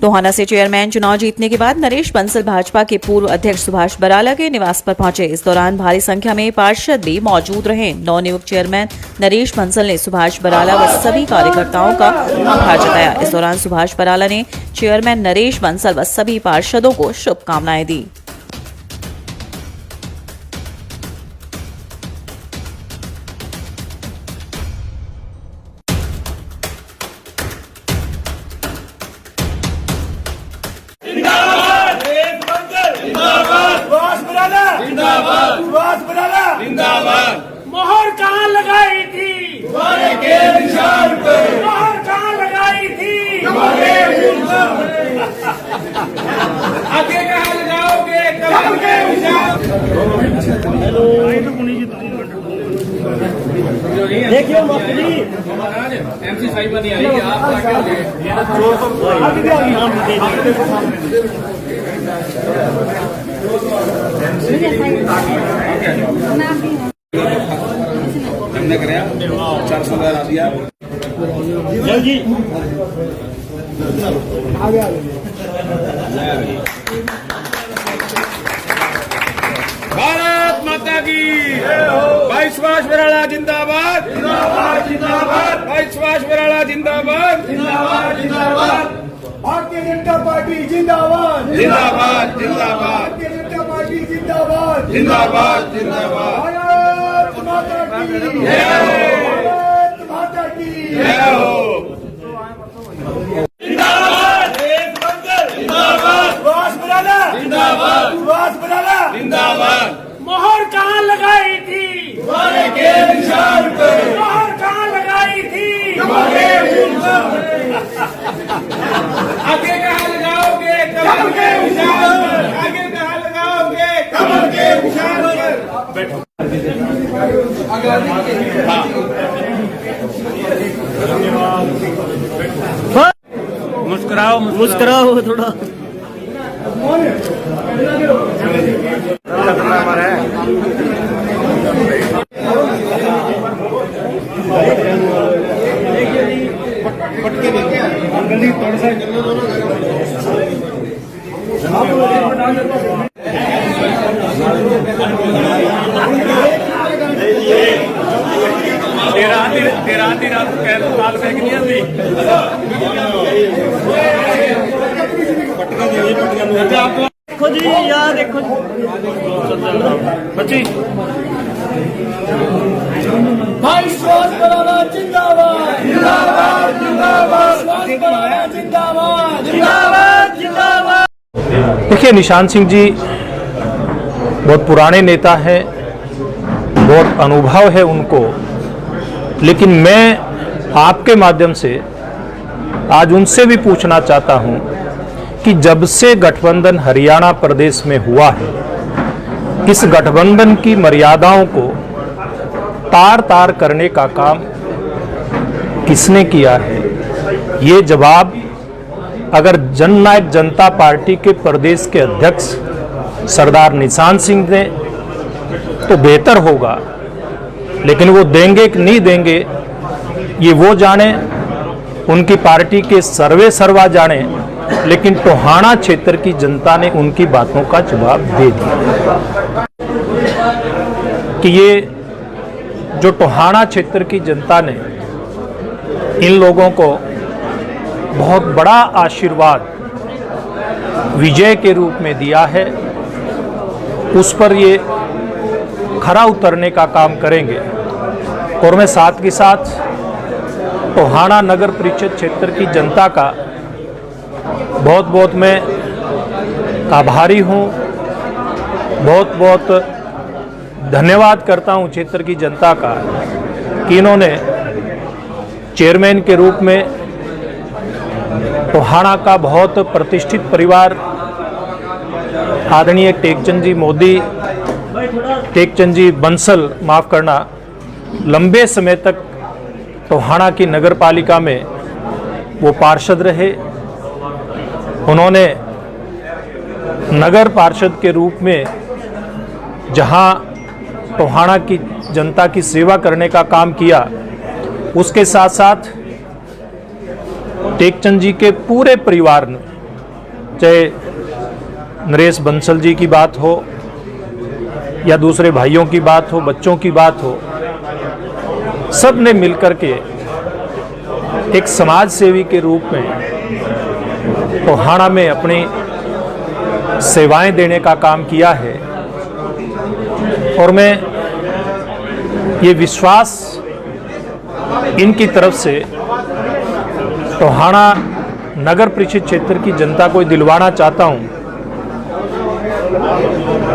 टोहाना से चेयरमैन चुनाव जीतने के बाद नरेश बंसल भाजपा के पूर्व अध्यक्ष सुभाष बराला के निवास पर पहुंचे। इस दौरान भारी संख्या में पार्षद भी मौजूद रहे। नवनियुक्त चेयरमैन नरेश बंसल ने सुभाष बराला व सभी कार्यकर्ताओं का आभार जताया। इस दौरान सुभाष बराला ने चेयरमैन नरेश बंसल व सभी पार्षदों को शुभकामनाएं दी। मोहर कहाँ लगाई थी? तुम्हारे के निशान पे। मोहर कहाँ लगाई थी? तुम्हारे आगे कहाँ लगाओगे? कमल के निशान। देखिए MC साहिब नहीं आई, हमने कराया 400,000 आ दिया जी। भारत माता की भाई सुभाष बराला जिंदाबाद जिंदाबाद जिंदाबाद। भाई सुभाष बराला जिंदाबाद जिंदाबाद जिंदाबाद। भारतीय जनता पार्टी जिंदाबाद जिंदाबाद जिंदाबाद। भारतीय जनता पार्टी जिंदाबाद जिंदाबाद जिंदाबाद। भारत माता की जय हो। भारत माता की जय हो। जिंदाबाद जिंदाबाद। सुभाष बराला जिंदाबाद। सुभाष बराला जिंदाबाद। मोहर कहाँ लगाई थी? तुम्हारे के निशान पे। मोहर कहाँ लगाई थी? तुम्हारे आगे कहाँ लगाओगे? कमल के निशान पर। आगे कहाँ लगाओगे? कमल के निशान पर। बैठो। मुस्कुराओ मुस्कुराओ थोड़ा। तेरा रात काल फेंक दिया थी। देखो जी यार, देखो बच्ची भाई सुभाष बराला जिंदाबाद जिंदाबाद जिंदाबाद। सुभाष बराला जिंदाबाद जिंदाबाद जिंदाबाद। देखिए, निशान सिंह जी बहुत पुराने नेता हैं, बहुत अनुभव है उनको, लेकिन मैं आपके माध्यम से आज उनसे भी पूछना चाहता हूं कि जब से गठबंधन हरियाणा प्रदेश में हुआ है, इस गठबंधन की मर्यादाओं को तार तार करने का काम किसने किया है? ये जवाब अगर जननायक जनता पार्टी के प्रदेश के अध्यक्ष सरदार निशान सिंह ने तो बेहतर होगा, लेकिन वो देंगे कि नहीं देंगे ये वो जाने, उनकी पार्टी के सर्वे सर्वा जाने, लेकिन टोहाना क्षेत्र की जनता ने उनकी बातों का जवाब दे दिया कि ये जो टोहाना क्षेत्र की जनता ने इन लोगों को बहुत बड़ा आशीर्वाद विजय के रूप में दिया है, उस पर ये खरा उतरने का काम करेंगे। और मैं साथ के साथ टोहाना नगर परिषद क्षेत्र की जनता का बहुत बहुत मैं आभारी हूँ, बहुत बहुत धन्यवाद करता हूँ क्षेत्र की जनता का कि इन्होंने चेयरमैन के रूप में टोहाना का बहुत प्रतिष्ठित परिवार आदरणीय टेकचंद जी मोदी, टेकचंद जी बंसल, माफ़ करना, लंबे समय तक टोहाना की नगर पालिका में वो पार्षद रहे। उन्होंने नगर पार्षद के रूप में जहां टोहाना की जनता की सेवा करने का काम किया, उसके साथ साथ टेकचंद जी के पूरे परिवार ने चाहे नरेश बंसल जी की बात हो या दूसरे भाइयों की बात हो, बच्चों की बात हो, सब ने मिलकर के एक समाज सेवी के रूप में टोहाना में अपनी सेवाएं देने का काम किया है। और मैं ये विश्वास इनकी तरफ से टोहाना नगर परिषद क्षेत्र की जनता को दिलवाना चाहता हूं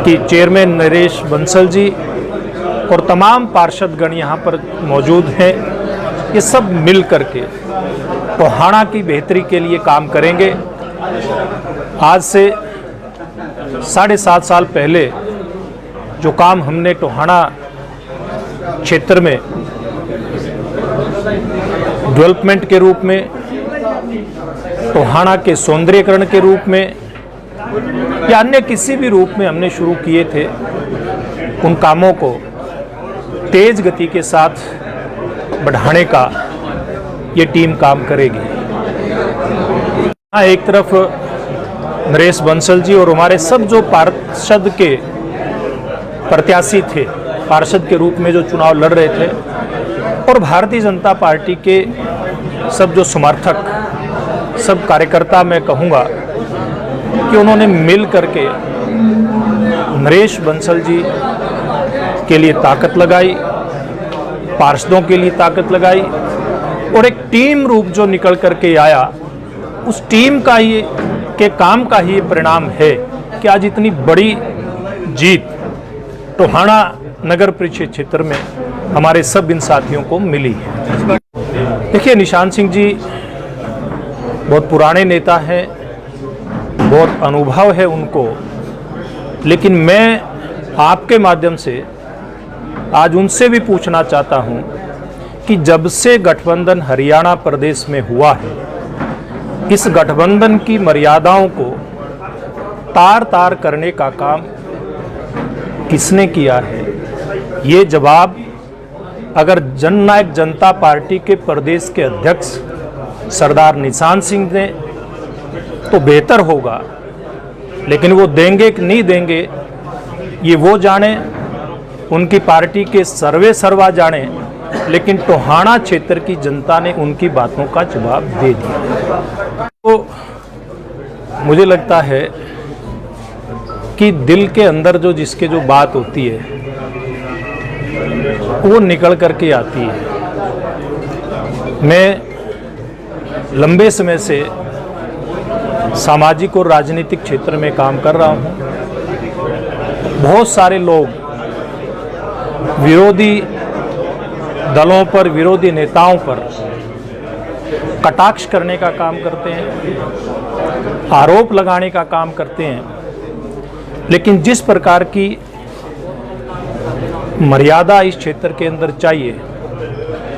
कि चेयरमैन नरेश बंसल जी और तमाम पार्षदगण यहाँ पर मौजूद हैं, ये सब मिल करके टोहाना की बेहतरी के लिए काम करेंगे। आज से 7.5 साल पहले जो काम हमने टोहाना क्षेत्र में डेवलपमेंट के रूप में, टोहाना के सौंदर्यीकरण के रूप में या अन्य किसी भी रूप में हमने शुरू किए थे, उन कामों को तेज गति के साथ बढ़ाने का ये टीम काम करेगी। एक तरफ नरेश बंसल जी और हमारे सब जो पार्षद के प्रत्याशी थे, पार्षद के रूप में जो चुनाव लड़ रहे थे, और भारतीय जनता पार्टी के सब जो समर्थक, सब कार्यकर्ता, मैं कहूँगा कि उन्होंने मिल करके नरेश बंसल जी के लिए ताकत लगाई, पार्षदों के लिए ताकत लगाई, और एक टीम रूप जो निकल करके आया, उस टीम का ही के काम का ही परिणाम है कि आज इतनी बड़ी जीत टोहाना नगर परिषद क्षेत्र में हमारे सब इन साथियों को मिली है। देखिए, निशान सिंह जी बहुत पुराने नेता हैं, बहुत अनुभव है उनको, लेकिन मैं आपके माध्यम से आज उनसे भी पूछना चाहता हूं कि जब से गठबंधन हरियाणा प्रदेश में हुआ है, इस गठबंधन की मर्यादाओं को तार तार करने का काम किसने किया है? ये जवाब अगर जननायक जनता पार्टी के प्रदेश के अध्यक्ष सरदार निशान सिंह ने तो बेहतर होगा, लेकिन वो देंगे कि नहीं देंगे ये वो जाने, उनकी पार्टी के सर्वे सर्वा जाने, लेकिन टोहाना क्षेत्र की जनता ने उनकी बातों का जवाब दे दिया। तो मुझे लगता है कि दिल के अंदर जो जिसके जो बात होती है वो निकल करके आती है। मैं लंबे समय से सामाजिक और राजनीतिक क्षेत्र में काम कर रहा हूँ। बहुत सारे लोग विरोधी दलों पर, विरोधी नेताओं पर कटाक्ष करने का काम करते हैं, आरोप लगाने का काम करते हैं, लेकिन जिस प्रकार की मर्यादा इस क्षेत्र के अंदर चाहिए,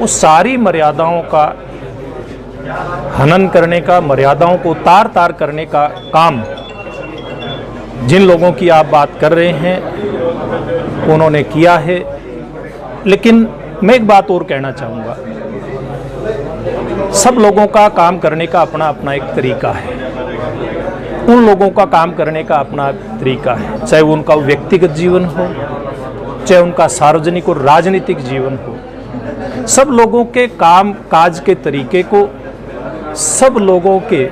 उस सारी मर्यादाओं का हनन करने का, मर्यादाओं को तार तार करने का काम जिन लोगों की आप बात कर रहे हैं उन्होंने किया है। लेकिन मैं एक बात और कहना चाहूँगा, सब लोगों का काम करने का अपना अपना एक तरीका है, उन लोगों का काम करने का अपना तरीका है, चाहे वो उनका व्यक्तिगत जीवन हो, चाहे उनका सार्वजनिक और राजनीतिक जीवन हो। सब लोगों के काम काज के तरीके को, सब लोगों के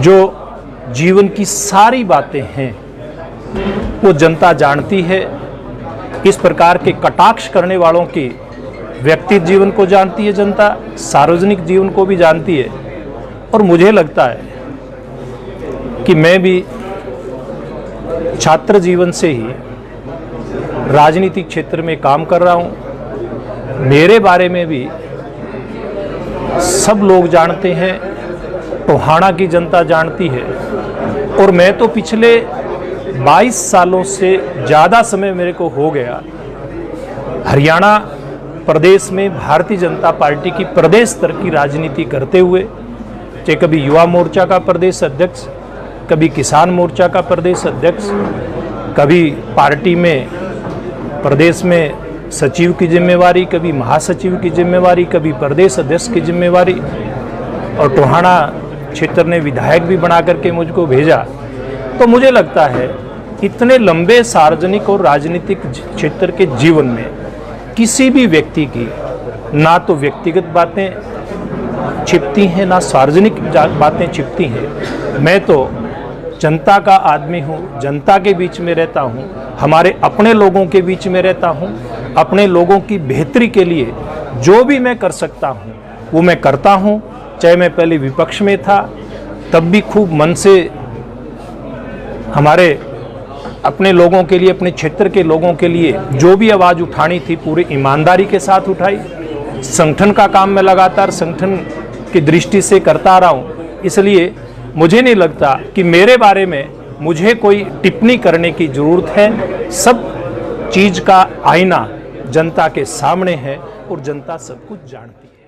जो जीवन की सारी बातें हैं वो जनता जानती है। इस प्रकार के कटाक्ष करने वालों की व्यक्तिगत जीवन को जानती है जनता, सार्वजनिक जीवन को भी जानती है। और मुझे लगता है कि मैं भी छात्र जीवन से ही राजनीतिक क्षेत्र में काम कर रहा हूँ। मेरे बारे में भी सब लोग जानते हैं, टोहाना की जनता जानती है। और मैं तो पिछले 22 सालों से ज़्यादा समय मेरे को हो गया हरियाणा प्रदेश में भारतीय जनता पार्टी की प्रदेश स्तर की राजनीति करते हुए, चाहे कभी युवा मोर्चा का प्रदेश अध्यक्ष, कभी किसान मोर्चा का प्रदेश अध्यक्ष, कभी पार्टी में प्रदेश में सचिव की जिम्मेवारी, कभी महासचिव की जिम्मेवारी, कभी प्रदेश अध्यक्ष की जिम्मेवारी। और टोहाना क्षेत्र ने विधायक भी बना करके मुझको भेजा। तो मुझे लगता है इतने लंबे सार्वजनिक और राजनीतिक क्षेत्र के जीवन में किसी भी व्यक्ति की ना तो व्यक्तिगत बातें छिपती हैं, ना सार्वजनिक बातें छिपती हैं। मैं तो जनता का आदमी हूँ, जनता के बीच में रहता हूँ, हमारे अपने लोगों के बीच में रहता हूँ। अपने लोगों की बेहतरी के लिए जो भी मैं कर सकता हूँ वो मैं करता हूँ। चाहे मैं पहले विपक्ष में था तब भी खूब मन से हमारे अपने लोगों के लिए, अपने क्षेत्र के लोगों के लिए जो भी आवाज़ उठानी थी पूरी ईमानदारी के साथ उठाई। संगठन का काम मैं लगातार संगठन की दृष्टि से करता रहा हूँ। इसलिए मुझे नहीं लगता कि मेरे बारे में मुझे कोई टिप्पणी करने की ज़रूरत है। सब चीज़ का आईना जनता के सामने है और जनता सब कुछ जानती है।